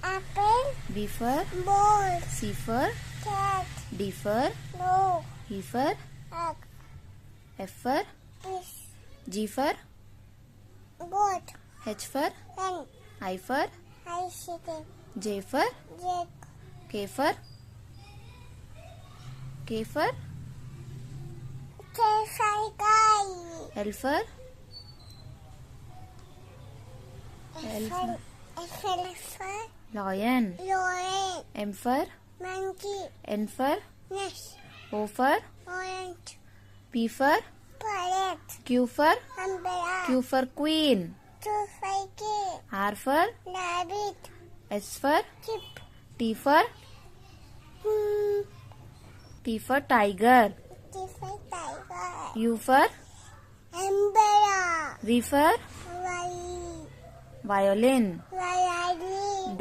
apple. B for Ball. C for Cat. D for No. E for Egg. F for Fish. G for Goat. H for Hen. I for Ice chicken. J for Jack. K for Guy. L for Elephant. lion. Lion. M for Monkey. N for Nest. O for Orange. P for Parrot. Q for Umbrella. Q for queen. Toothpick. R for Rabbit. S for Chip. T for tiger. Tiger. U for Umbrella. V for violin. Violin.